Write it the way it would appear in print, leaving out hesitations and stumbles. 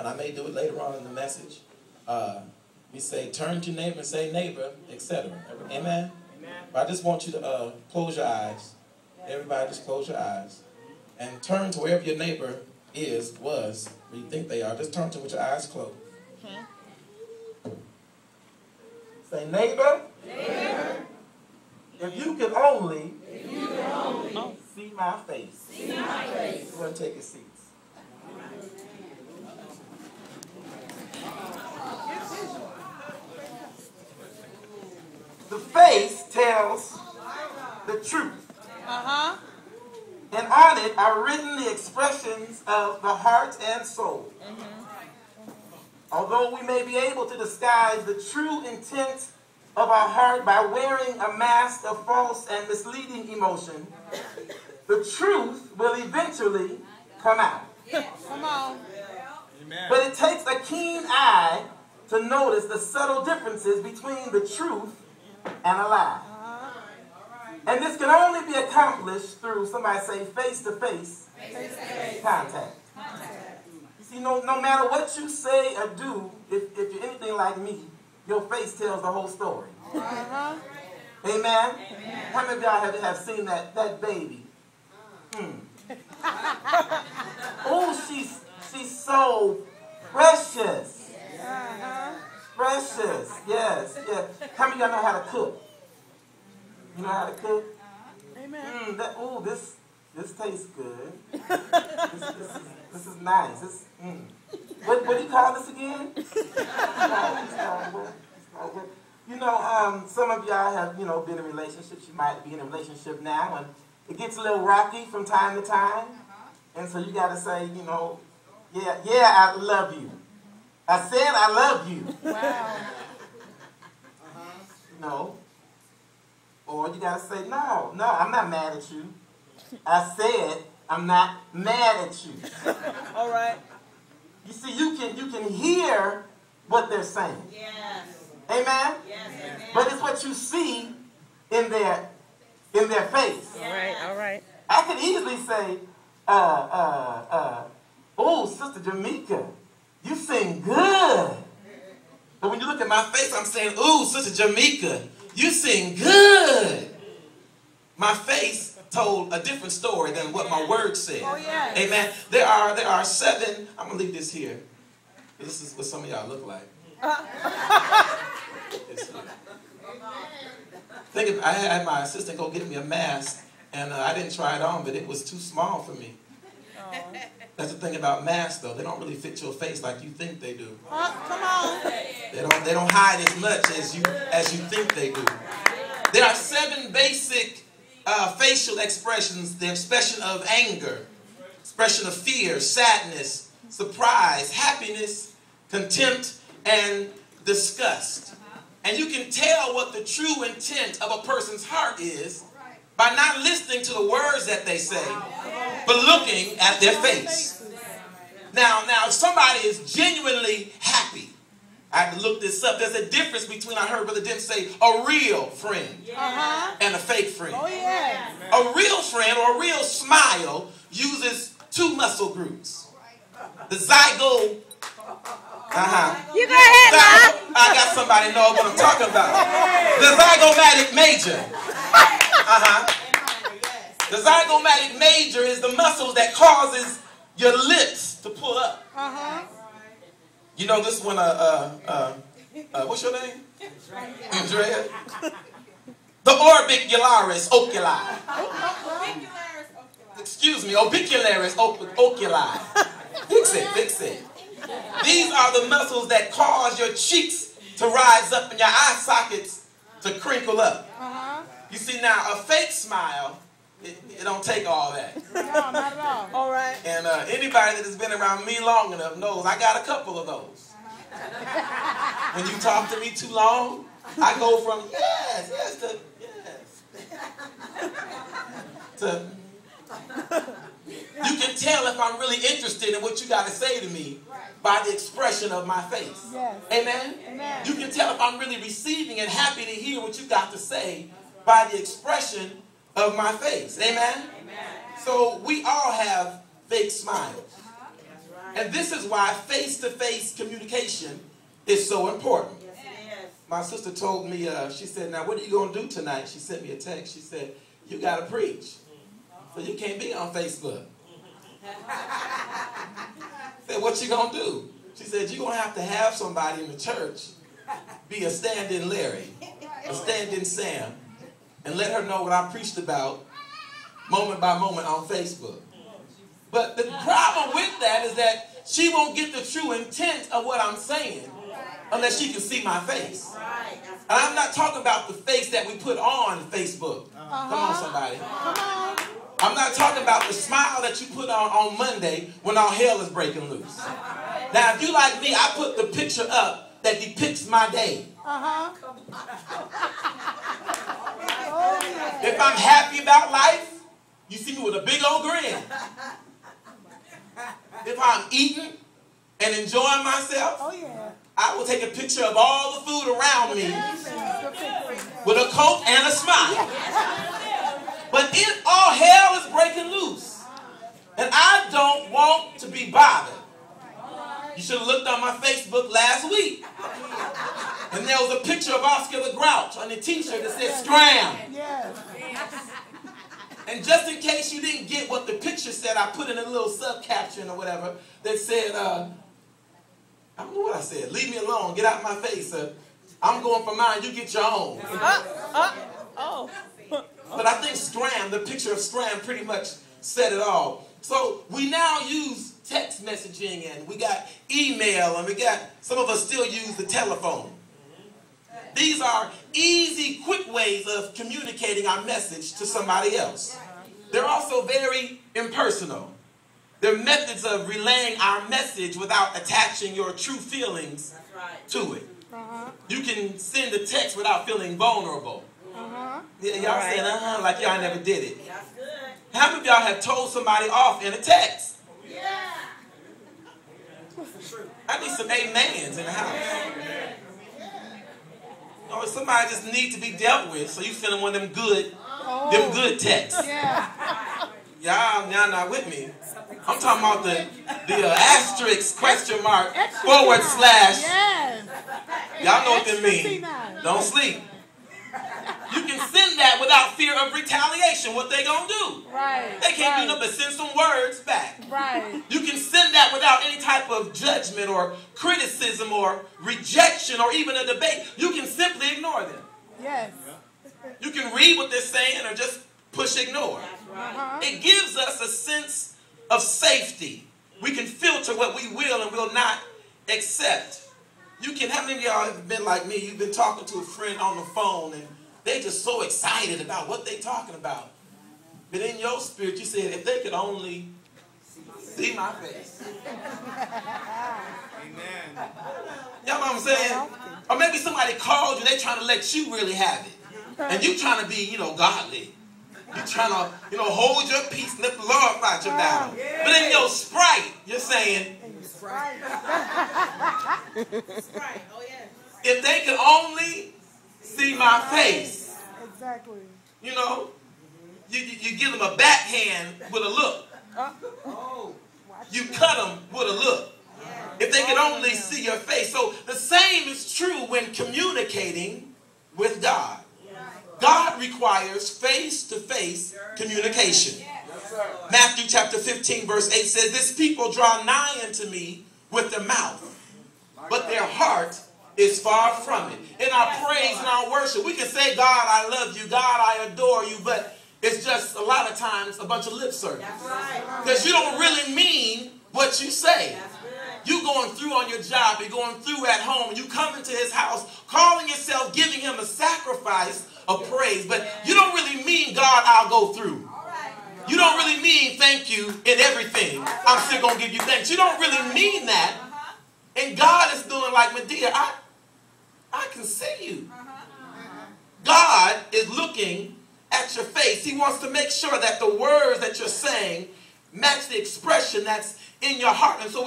and I may do it later on in the message, we say, turn to your neighbor and say, neighbor, etc. Amen? Amen. But I just want you to close your eyes. Everybody just close your eyes. And turn to wherever your neighbor was, where you think they are. Just turn to with your eyes closed. Say, neighbor, if you could only, see my face. We're going to take your seats. The face tells the truth. And on it are written the expressions of the heart and soul. Although we may be able to disguise the true intent of our heart by wearing a mask of false and misleading emotion, the truth will eventually come out. Come on. But it takes a keen eye to notice the subtle differences between the truth and a lie. And this can only be accomplished through, somebody say, face-to-face contact. You see, no matter what you say or do, if you're anything like me, your face tells the whole story. Amen? How many of y'all have seen that baby? Oh, she's so precious. Precious. Yes. How many of y'all know how to cook? You know how to cook? Amen. This tastes good. This is nice. What do you call this again? You know, some of y'all have, been in relationships. You might be in a relationship now, and it gets a little rocky from time to time. And so you got to say, yeah, I love you. I said I love you. Wow. Or you got to say, no, I'm not mad at you. I said I'm not mad at you. All right. You see, you can hear what they're saying. Yes. Amen? Yes, amen. But it's what you see in their face. All right. I could easily say, oh, Sister Jamaica, you sing good. But when you look at my face, I'm saying, ooh, Sister Jamaica, you sing good. My face told a different story than what my words said. Oh, yeah. Amen. There are 7. I'm going to leave this here. This is what some of y'all look like. I had my assistant go get me a mask, and I didn't try it on, but it was too small for me. That's the thing about masks, though. They don't really fit your face like you think they do. Come on. They don't hide as much as you think they do. There are 7 basic facial expressions: the expression of anger, expression of fear, sadness, surprise, happiness, contempt, and disgust. And you can tell what the true intent of a person's heart is by not listening to the words that they say, but looking at their face. Now, if somebody is genuinely happy, I had to look this up. There's a difference between, I heard Brother Dim say, a real friend and a fake friend. Oh, yeah. A real friend or a real smile uses 2 muscle groups. The zygo. You go ahead, Doc. I got somebody know what I'm talking about. The zygomatic major. The zygomatic major is the muscle that causes your lips to pull up. You know this one, what's your name? Andrea? The orbicularis oculi. Excuse me, orbicularis oculi. Fix it. These are the muscles that cause your cheeks to rise up and your eye sockets to crinkle up. You see, now a fake smile, it don't take all that. No, not at all. All right. And anybody that has been around me long enough knows I got a couple of those. When you talk to me too long, I go from yes to yes. To you can tell if I'm really interested in what you got to say to me by the expression of my face. Yes. Amen? Amen. You can tell if I'm really receiving and happy to hear what you got to say by the expression of my face. Amen? Amen. So we all have fake smiles. And this is why face-to-face communication is so important. Yes, it is. My sister told me, she said, now what are you going to do tonight? She sent me a text. She said, you got to preach. So you can't be on Facebook. I said, what you going to do? She said, you're going to have somebody in the church be a stand-in Larry, a stand-in Sam, and let her know what I preached about moment by moment on Facebook. But the problem with that is that she won't get the true intent of what I'm saying unless she can see my face. And I'm not talking about the face that we put on Facebook. Come on, somebody. I'm not talking about the smile that you put on Monday when all hell is breaking loose. Now, if you like me, I put the picture up that depicts my day. If I'm happy about life, you see me with a big old grin. If I'm eating and enjoying myself, I will take a picture of all the food around me with a Coke and a smile. But if all hell is breaking loose, and I don't want to be bothered. You should have looked on my Facebook last week. And there was a picture of Oscar the Grouch on the t-shirt that said scram. And just in case you didn't get what the picture said, I put in a little sub-caption or whatever that said, I don't know what I said. Leave me alone. Get out of my face. I'm going for mine. You get your own. But I think scram, the picture of scram pretty much said it all. So we now use text messaging, and we got email, and we got, some of us still use the telephone. These are easy, quick ways of communicating our message to somebody else. They're also very impersonal. They're methods of relaying our message without attaching your true feelings to it. You can send a text without feeling vulnerable. Yeah, y'all saying like y'all never did it. How many of y'all have told somebody off in a text? I need some amens in the house. Or somebody just needs to be dealt with, so you send them one of them good texts. Y'all not with me. I'm talking about the asterisk, question mark, forward slash. Y'all know what that means. Don't sleep. You can send that without fear of retaliation. What they gonna do? They can't do nothing but send some words back. You can send that without any type of judgment or criticism or rejection or even a debate. You can simply ignore them. You can read what they're saying or just push ignore. It gives us a sense of safety. We can filter what we will and will not accept. You can, how many of y'all have been like me? You've been talking to a friend on the phone and they just so excited about what they talking about. But in your spirit, you said, if they could only see my face. Amen. Y'all know what I'm saying? Or maybe somebody called you, they trying to let you really have it. And you trying to be, godly. You trying to, hold your peace and let the Lord fight your battle. But in your sprite, you're saying, if they could only see my face. You give them a backhand with a look. You cut them with a look. If they could only see your face. So the same is true when communicating with God. God requires face-to-face communication. Matthew chapter 15 verse 8 says, this people draw nigh unto me with their mouth, but their heart is far from it. In our praise and our worship, we can say, God, I love you. God, I adore you. But it's just a lot of times a bunch of lip service. Because you don't really mean what you say. You going through on your job, you're going through at home, and you come into his house, calling yourself, giving him a sacrifice of praise. But you don't really mean, God, I'll go through. You don't really mean thank you in everything. I'm still going to give you thanks. You don't really mean that. And God is doing like Medea. I can see you. God is looking at your face. He wants to make sure that the words that you're saying match the expression that's in your heart. And so